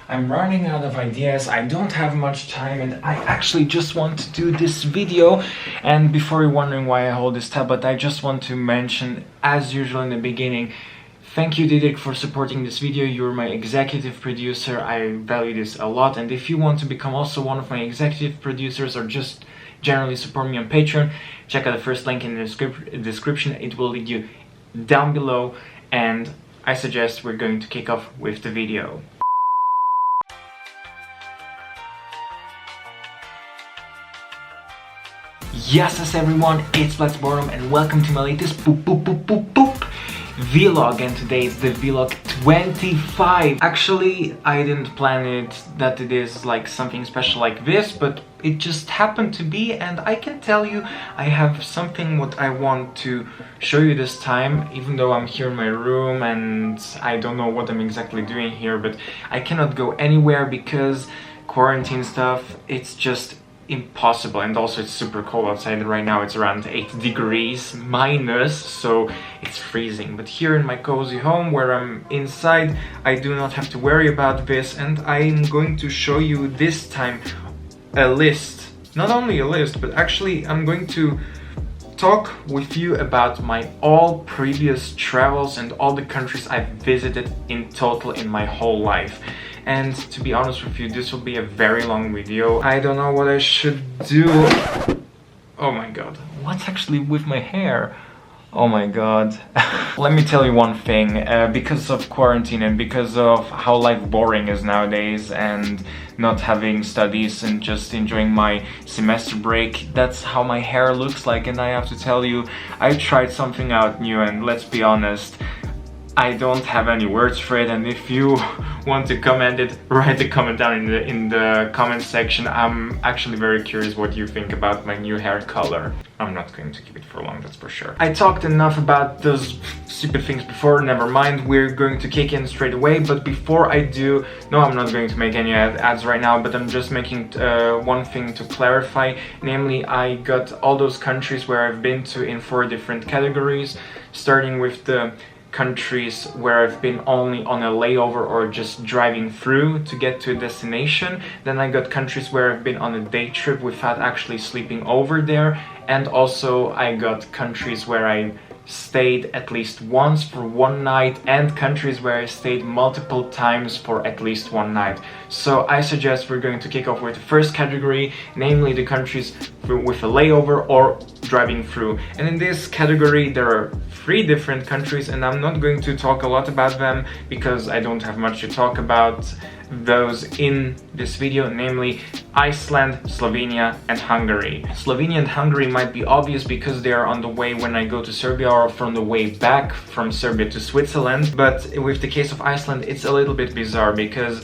I'm running out of ideas, I don't have much time, and I actually just want to do this video. And before you're wondering why I hold this tablet, I just want to mention, as usual in the beginning, thank you Didier for supporting this video. You're my executive producer, I value this a lot. And if you want to become also one of my executive producers or just generally support me on Patreon, check out the first link in the description. It will lead you down below, and I suggest we're going to kick off with the video. Yes everyone, it's Let's Boredom and welcome to my latest vlog, and today it's the vlog 25. Actually, I didn't plan it that it is like something special like this, but it just happened to be, and I can tell you I have something what I want to show you this time, even though I'm here in my room and I don't know what I'm exactly doing here, but I cannot go anywhere because quarantine stuff, it's just impossible. And also it's super cold outside right now. It's around 8 degrees minus, so it's freezing. But here in my cozy home where I'm inside, I do not have to worry about this, and I'm going to show you this time a list. Not only a list, but actually I'm going to talk with you about my all previous travels and all the countries I've visited in total in my whole life. And to be honest with you, this will be a very long video. I don't know what I should do. Oh my god, what's actually with my hair? Oh my god. Let me tell you one thing, because of quarantine and because of how life boring is nowadays and not having studies and just enjoying my semester break, that's how my hair looks like. And I have to tell you, I tried something out new, and let's be honest, I don't have any words for it. And if you want to comment it, write the comment down in the comment section. I'm actually very curious what you think about my new hair color. I'm not going to keep it for long, that's for sure. I talked enough about those stupid things before, never mind, we're going to kick in straight away. But before I do, no, I'm not going to make any ads right now, but I'm just making one thing to clarify. Namely, I got all those countries where I've been to in 4 different categories, starting with the countries where I've been only on a layover or just driving through to get to a destination. Then I got countries where I've been on a day trip without actually sleeping over there, and also I got countries where I stayed at least once for 1 night, and countries where I stayed multiple times for at least 1 night. So I suggest we're going to kick off with the first category, namely the countries with a layover or driving through. And in this category there are 3 different countries, and I'm not going to talk a lot about them because I don't have much to talk about those in this video, namely Iceland, Slovenia and Hungary. Slovenia and Hungary might be obvious because they are on the way when I go to Serbia or from the way back from Serbia to Switzerland, but with the case of Iceland it's a little bit bizarre because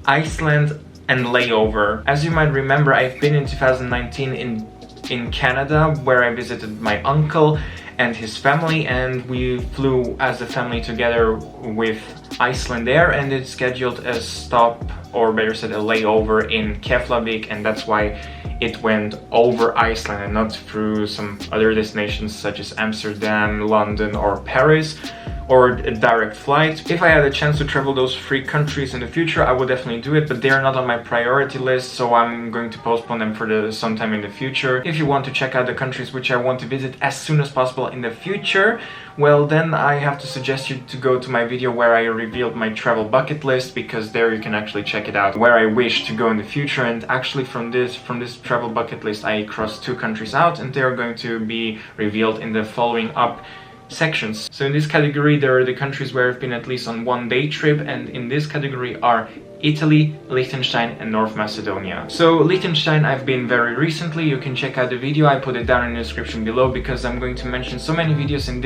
Iceland and layover. As you might remember, I've been in 2019 in Canada where I visited my uncle and his family, and we flew as a family together with Iceland Air, and it scheduled a stop, or better said a layover in Keflavik, and that's why it went over Iceland and not through some other destinations such as Amsterdam, London or Paris, or a direct flight. If I had a chance to travel those 3 countries in the future, I would definitely do it, but they are not on my priority list, so I'm going to postpone them for sometime in the future. If you want to check out the countries which I want to visit as soon as possible in the future, well then I have to suggest you to go to my video where I revealed my travel bucket list, because there you can actually check it out where I wish to go in the future. And actually from this travel bucket list I crossed 2 countries out, and they are going to be revealed in the following up sections. So in this category there are the countries where I've been at least on 1 day trip, and in this category are Italy, Liechtenstein and North Macedonia. So Liechtenstein I've been very recently. You can check out the video, I put it down in the description below because I'm going to mention so many videos in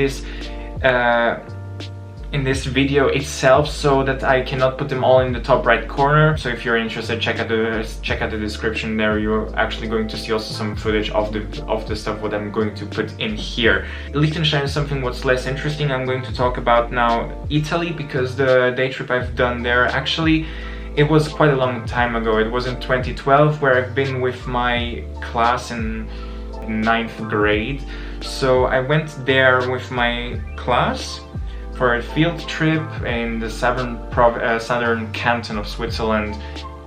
this video itself, so that I cannot put them all in the top right corner. So if you're interested, check out the description there. You're actually going to see also some footage of the stuff what I'm going to put in here. Liechtenstein is something what's less interesting. I'm going to talk about now Italy, because the day trip I've done there, actually it was quite a long time ago. It was in 2012 where I've been with my class in 9th grade. So I went there with my class for a field trip in the southern canton of Switzerland,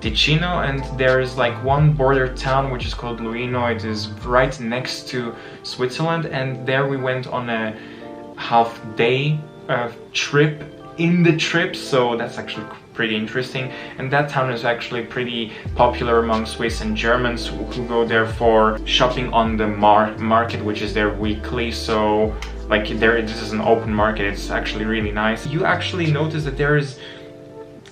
Ticino, and there is like one border town which is called Luino. It is right next to Switzerland, and there we went on a half-day trip in the trip, so that's actually pretty interesting. And that town is actually pretty popular among Swiss and Germans who go there for shopping on the market, which is there weekly. So like this is an open market. It's actually really nice. You actually notice that there is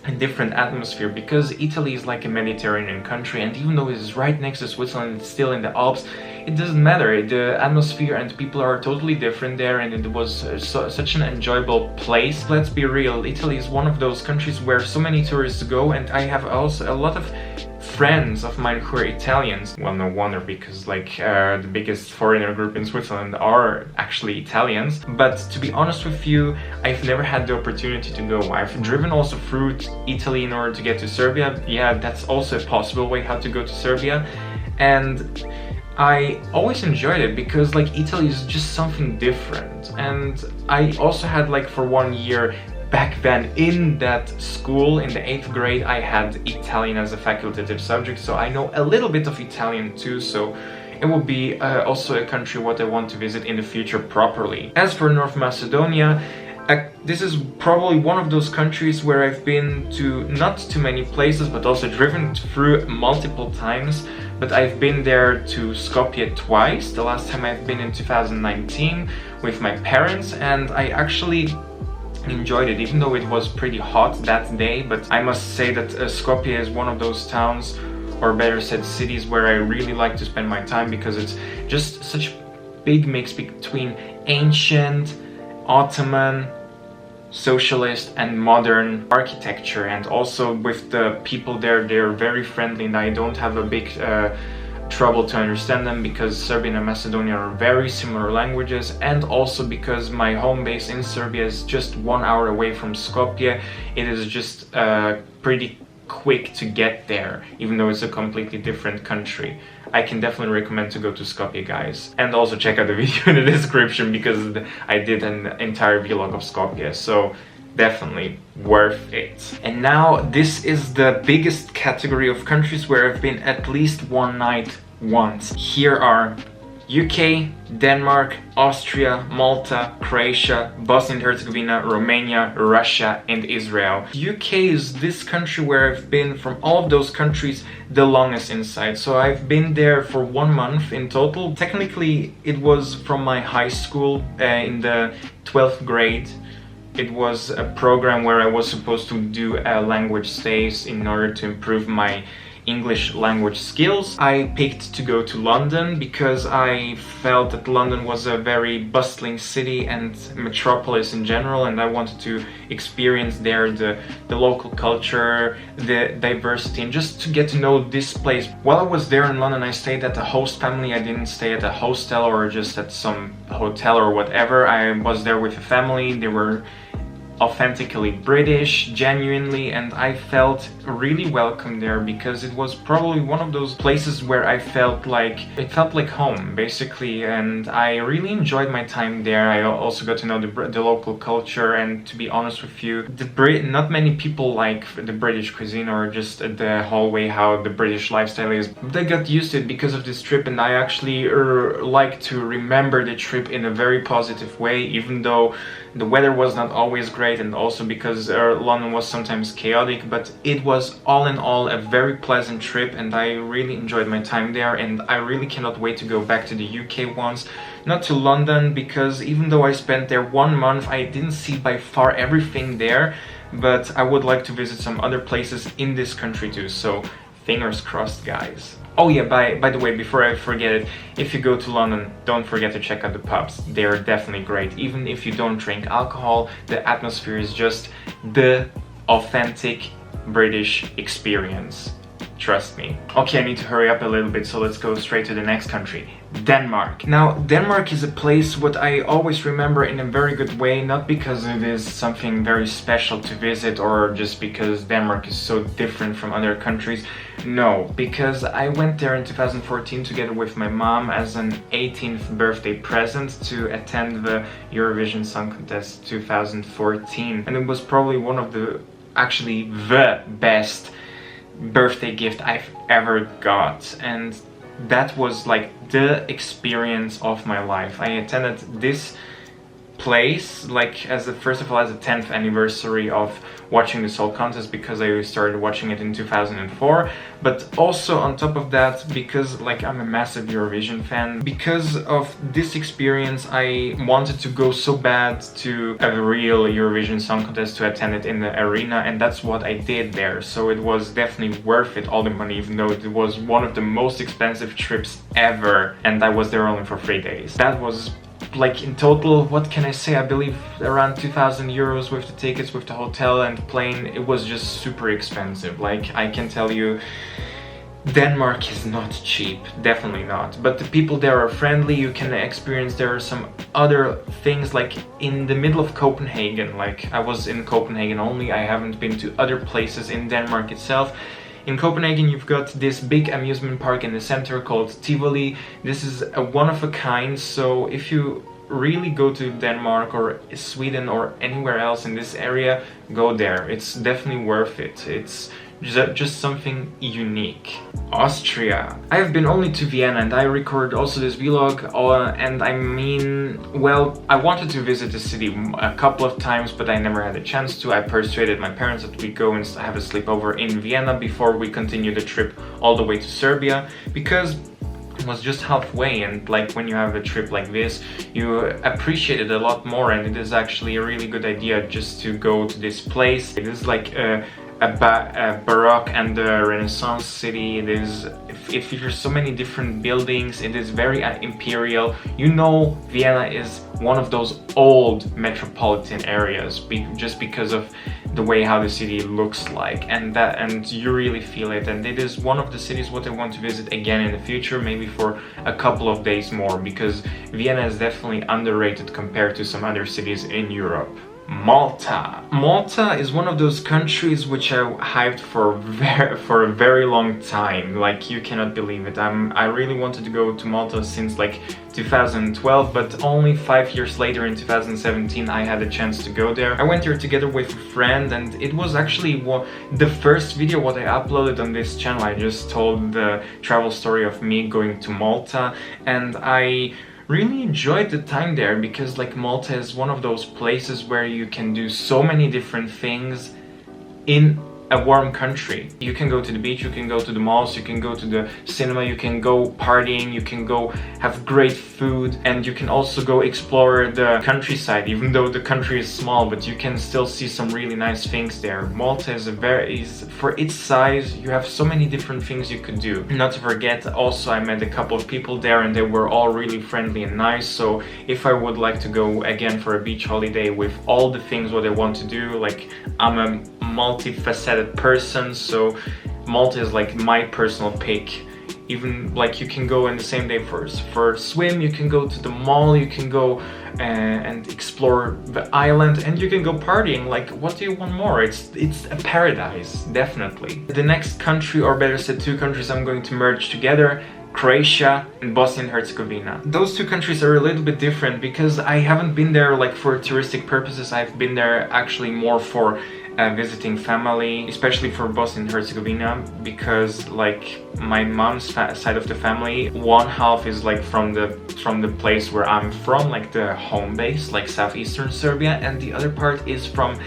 a different atmosphere because Italy is like a Mediterranean country, and even though it is right next to Switzerland, it's still in the Alps. It doesn't matter. The atmosphere and people are totally different there, and it was such an enjoyable place. Let's be real, Italy is one of those countries where so many tourists go, and I have also a lot of friends of mine who are Italians. Well, no wonder, because like the biggest foreigner group in Switzerland are actually Italians. But to be honest with you, I've never had the opportunity to go. I've driven also through Italy in order to get to Serbia. Yeah, that's also a possible way how to go to Serbia. And I always enjoyed it because like Italy is just something different. And I also had like for 1 year back then in that school, in the 8th grade, I had Italian as a facultative subject, so I know a little bit of Italian too, so it will be also a country what I want to visit in the future properly. As for North Macedonia, this is probably one of those countries where I've been to not too many places, but also driven through multiple times. But I've been there to Skopje twice. The last time I've been in 2019 with my parents, and I actually enjoyed it, even though it was pretty hot that day. But I must say that Skopje is one of those towns, or better said cities, where I really like to spend my time because it's just such a big mix between ancient, Ottoman, socialist and modern architecture, and also with the people there, they're very friendly, and I don't have a big trouble to understand them because Serbian and Macedonia are very similar languages, and also because my home base in Serbia is just 1 hour away from Skopje. It is just pretty quick to get there, even though it's a completely different country. I can definitely recommend to go to Skopje, guys. And also check out the video in the description because I did an entire vlog of Skopje, so definitely worth it. And now this is the biggest category of countries where I've been at least one night once. Here are UK, Denmark, Austria, Malta, Croatia, Bosnia and Herzegovina, Romania, Russia and Israel. UK is this country where I've been from all of those countries the longest inside. So I've been there for 1 month in total. Technically it was from my high school in the 12th grade. It was a program where I was supposed to do a language stays in order to improve my English language skills. I picked to go to London because I felt that London was a very bustling city and metropolis in general, and I wanted to experience there the local culture, the diversity, and just to get to know this place. While I was there in London, I stayed at a host family. I didn't stay at a hostel or just at some hotel or whatever. I was there with a family. They were authentically British, genuinely, and I felt really welcome there because it was probably one of those places where I felt like home, basically, and I really enjoyed my time there. I also got to know the local culture, and to be honest with you, not many people like the British cuisine or just the whole way how the British lifestyle is. They got used to it because of this trip, and I actually like to remember the trip in a very positive way, even though the weather was not always great, and also because London was sometimes chaotic, but it was all in all a very pleasant trip, and I really enjoyed my time there, and I really cannot wait to go back to the UK once. Not to London, because even though I spent there 1 month, I didn't see by far everything there, but I would like to visit some other places in this country too, so fingers crossed, guys. Oh yeah, by the way, before I forget it, if you go to London, don't forget to check out the pubs. They are definitely great. Even if you don't drink alcohol, the atmosphere is just the authentic British experience. trust me. Okay, I need to hurry up a little bit, so let's go straight to the next country. Denmark. Now, Denmark is a place what I always remember in a very good way, not because it is something very special to visit or just because Denmark is so different from other countries. No, because I went there in 2014 together with my mom as an 18th birthday present to attend the Eurovision Song Contest 2014. And it was probably one of the, actually the best birthday gift I've ever got. And that was like the experience of my life. I attended this place like as the first of all as a 10th anniversary of watching the Soul Contest, because I started watching it in 2004, but also on top of that because like I'm a massive Eurovision fan. Because of this experience I wanted to go so bad to a real Eurovision Song Contest, to attend it in the arena, and that's what I did there. So it was definitely worth it, all the money, even though it was one of the most expensive trips ever and I was there only for 3 days. That was like in total, what can I say, I believe around 2,000 euros with the tickets, with the hotel and plane. It was just super expensive. Like, I can tell you, Denmark is not cheap, definitely not. But the people there are friendly, you can experience, there are some other things like in the middle of Copenhagen. Like, I was in Copenhagen only, I haven't been to other places in Denmark itself. In Copenhagen you've got this big amusement park in the center called Tivoli. This is a one of a kind, so if you really go to Denmark or Sweden or anywhere else in this area, go there. It's definitely worth it. It's just something unique. Austria. I have been only to Vienna and I record also this vlog, and I mean, well, I wanted to visit the city a couple of times but I never had a chance to. I persuaded my parents that we go and have a sleepover in Vienna before we continue the trip all the way to Serbia, because it was just halfway, and like when you have a trip like this you appreciate it a lot more, and it is actually a really good idea just to go to this place. It is like a Baroque and a Renaissance city. It is, if there's so many different buildings, it is very imperial. You know, Vienna is one of those old metropolitan areas just because of the way how the city looks like, and you really feel it. And it is one of the cities what I want to visit again in the future, maybe for a couple of days more, because Vienna is definitely underrated compared to some other cities in Europe. Malta. Malta is one of those countries which I hyped for a very long time. Like, you cannot believe it. I really wanted to go to Malta since like 2012, but only 5 years later in 2017 I had a chance to go there. I went there together with a friend, and it was actually the first video what I uploaded on this channel. I just told the travel story of me going to Malta, and I really enjoyed the time there, because like Malta is one of those places where you can do so many different things in a warm country. You can go to the beach, you can go to the malls, you can go to the cinema, you can go partying, you can go have great food, and you can also go explore the countryside. Even though the country is small, but you can still see some really nice things there. Malta is for its size, you have so many different things you could do. Not to forget, also I met a couple of people there and they were all really friendly and nice. So if I would like to go again for a beach holiday with all the things what I want to do, like I'm a multifaceted person, so Malta is like my personal pick. Even like you can go in the same day for a swim, you can go to the mall, you can go and explore the island, and you can go partying. Like, what do you want more? It's a paradise, definitely. The next country, or better said 2 countries I'm going to merge together, Croatia and Bosnia and Herzegovina. Those 2 countries are a little bit different because I haven't been there like for touristic purposes. I've been there actually more for visiting family, especially for Bosnia and Herzegovina, because like my mom's side of the family, one half is like from the place where I'm from, like the home base, like southeastern Serbia, and the other part is from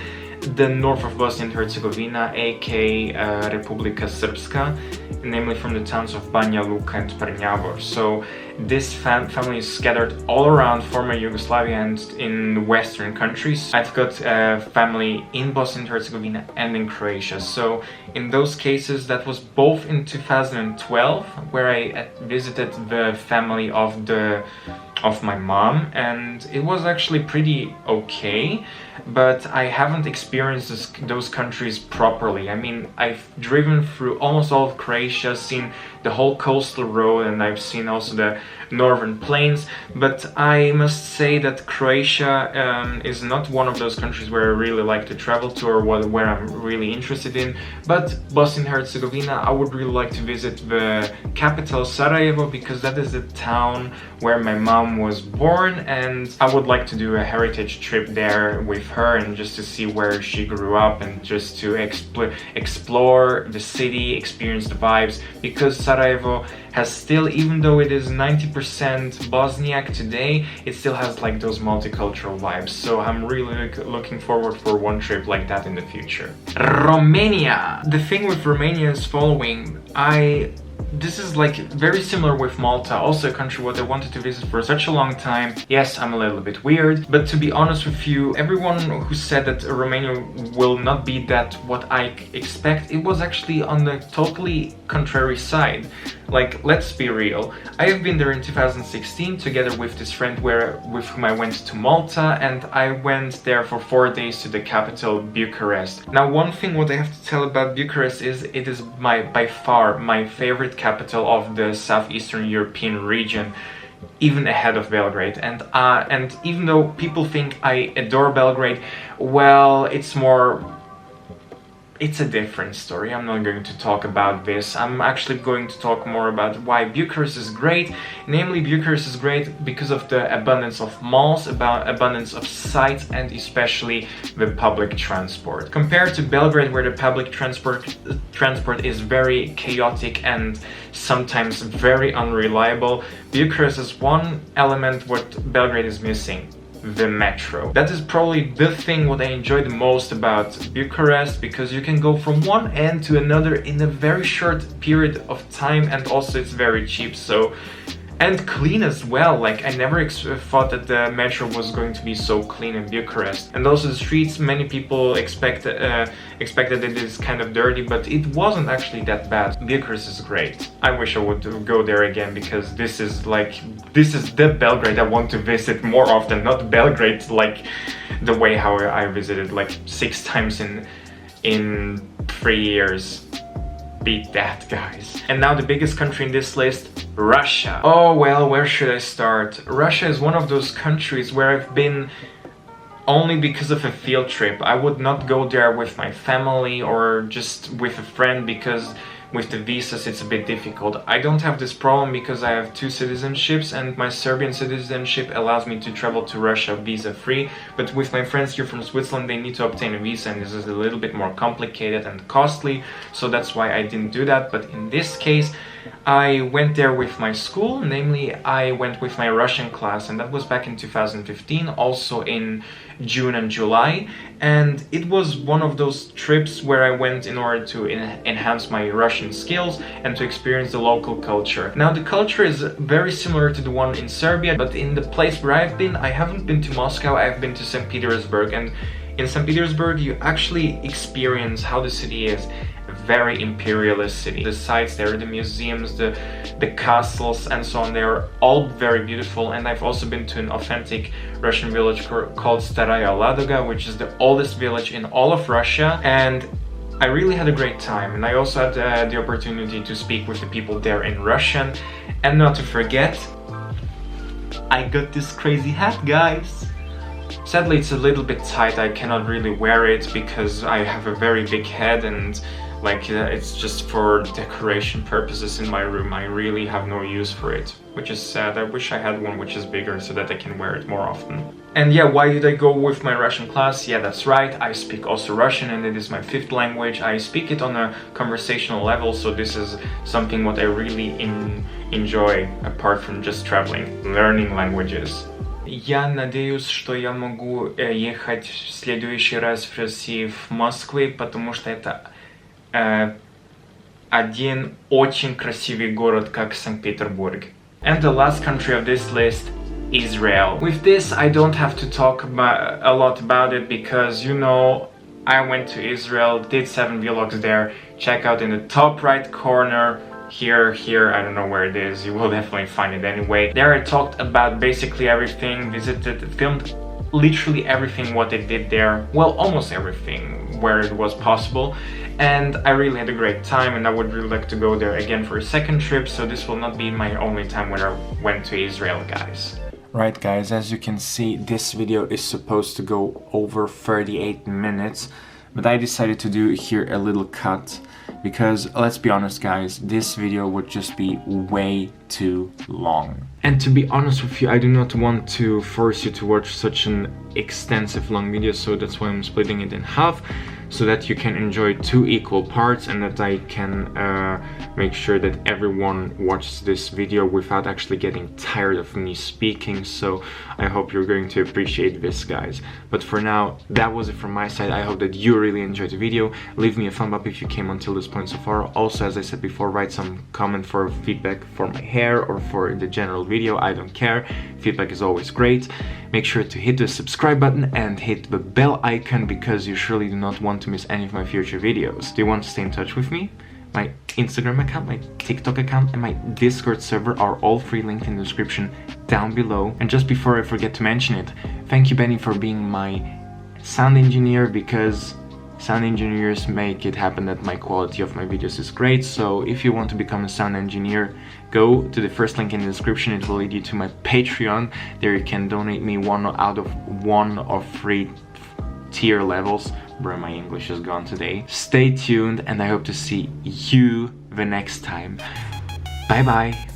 the north of Bosnia and Herzegovina, aka Republika Srpska, namely from the towns of Banja Luka and Prnjavor. So this family is scattered all around former Yugoslavia and in Western countries. I've got a family in Bosnia and Herzegovina and in Croatia. So in those cases, that was both in 2012, where I visited the family of my mom, and it was actually pretty okay, but I haven't experienced those countries properly. I mean, I've driven through almost all of Croatia, seen the whole coastal road, and I've seen also the northern plains, but I must say that Croatia is not one of those countries where I really like to travel to or where I'm really interested in. But Bosnia and Herzegovina, I would really like to visit the capital Sarajevo, because that is the town where my mom was born, and I would like to do a heritage trip there with her and just to see where she grew up and just to explore the city, experience the vibes, because Sarajevo has still, even though it is 90% Bosniak today, it still has like those multicultural vibes. So I'm really looking forward for one trip like that in the future. Romania. The thing with Romania is following. This is like very similar with Malta, also a country what I wanted to visit for such a long time. Yes, I'm a little bit weird, but to be honest with you, everyone who said that Romania will not be that what I expect, it was actually on the totally contrary side. Like, let's be real. I have been there in 2016 together with this friend with whom I went to Malta, and I went there for 4 days to the capital, Bucharest. Now, one thing what I have to tell about Bucharest is it is by far my favorite capital of the southeastern European region, even ahead of Belgrade. And even though people think I adore Belgrade, well, it's a different story. I'm not going to talk about this. I'm actually going to talk more about why Bucharest is great. Namely, Bucharest is great because of the abundance of malls, abundance of sites, and especially the public transport. Compared to Belgrade, where the public transport is very chaotic and sometimes very unreliable, Bucharest is one element what Belgrade is missing: the metro. That is probably the thing what I enjoy the most about Bucharest, because you can go from one end to another in a very short period of time, and also it's very cheap, so, and clean as well. Like, I never thought that the metro was going to be so clean in Bucharest. And also the streets, many people expected that it is kind of dirty, but it wasn't actually that bad. Bucharest is great. I wish I would go there again, because this is the Belgrade I want to visit more often, not Belgrade like the way how I visited like 6 times in 3 years. Beat that, guys. And now the biggest country in this list, Russia. Oh well, where should I start? Russia is one of those countries where I've been only because of a field trip. I would not go there with my family or just with a friend, because with the visas it's a bit difficult. I don't have this problem because I have 2 citizenships, and my Serbian citizenship allows me to travel to Russia visa free, but with my friends here from Switzerland, they need to obtain a visa, and this is a little bit more complicated and costly, so that's why I didn't do that. But in this case, I went there with my school, namely I went with my Russian class, and that was back in 2015, also in June and July, and it was one of those trips where I went in order to enhance my Russian skills and to experience the local culture. Now, the culture is very similar to the one in Serbia, but in the place where I haven't been to Moscow, I've been to St. Petersburg, and in St. Petersburg you actually experience how the city is. Very imperialist city. The sites there, the museums, the castles and so on, they are all very beautiful. And I've also been to an authentic Russian village called Staraya Ladoga, which is the oldest village in all of Russia, and I really had a great time. And I also had the opportunity to speak with the people there in Russian. And not to forget, I got this crazy hat, guys. Sadly, it's a little bit tight. I cannot really wear it because I have a very big head, and it's just for decoration purposes in my room. I really have no use for it, which is sad. I wish I had one which is bigger so that I can wear it more often. And yeah, why did I go with my Russian class? Yeah, that's right, I speak also Russian, and it is my 5th language. I speak it on a conversational level, so this is something what I really enjoy, apart from just traveling, learning languages. Я надеюсь, что я могу ехать в следующий раз в Россию, в Москву, потому что это один очень красивый город, как Санкт-Петербург. And the last country of this list, Israel. With this, I don't have to talk a lot about it because, you know, I went to Israel, did 7 vlogs there. Check out in the top right corner, here, I don't know where it is, you will definitely find it anyway. There I talked about basically everything, visited, filmed literally everything what they did there. Well, almost everything where it was possible. And I really had a great time, and I would really like to go there again for a second trip, so this will not be my only time when I went to Israel, guys. Right guys, as you can see, this video is supposed to go over 38 minutes, but I decided to do here a little cut because, let's be honest guys, this video would just be way too long. And to be honest with you, I do not want to force you to watch such an extensive long video, so that's why I'm splitting it in half, so that you can enjoy 2 equal parts and that I can make sure that everyone watches this video without actually getting tired of me speaking. So I hope you're going to appreciate this, guys. But for now, that was it from my side. I hope that you really enjoyed the video. Leave me a thumb up if you came until this point so far. Also, as I said before, write some comment for feedback for my hair or for the general video. I don't care. Feedback is always great. Make sure to hit the subscribe button and hit the bell icon because you surely do not want to miss any of my future videos. Do you want to stay in touch with me? My Instagram account, my TikTok account, and my Discord server are all free, linked in the description down below. And just before I forget to mention it, thank you Benny for being my sound engineer, because sound engineers make it happen that my quality of my videos is great. So if you want to become a sound engineer, go to the first link in the description. It will lead you to my Patreon. There you can donate me 1 out of 1 of 3 tier levels. Bro, my English is gone today. Stay tuned and I hope to see you the next time. Bye bye.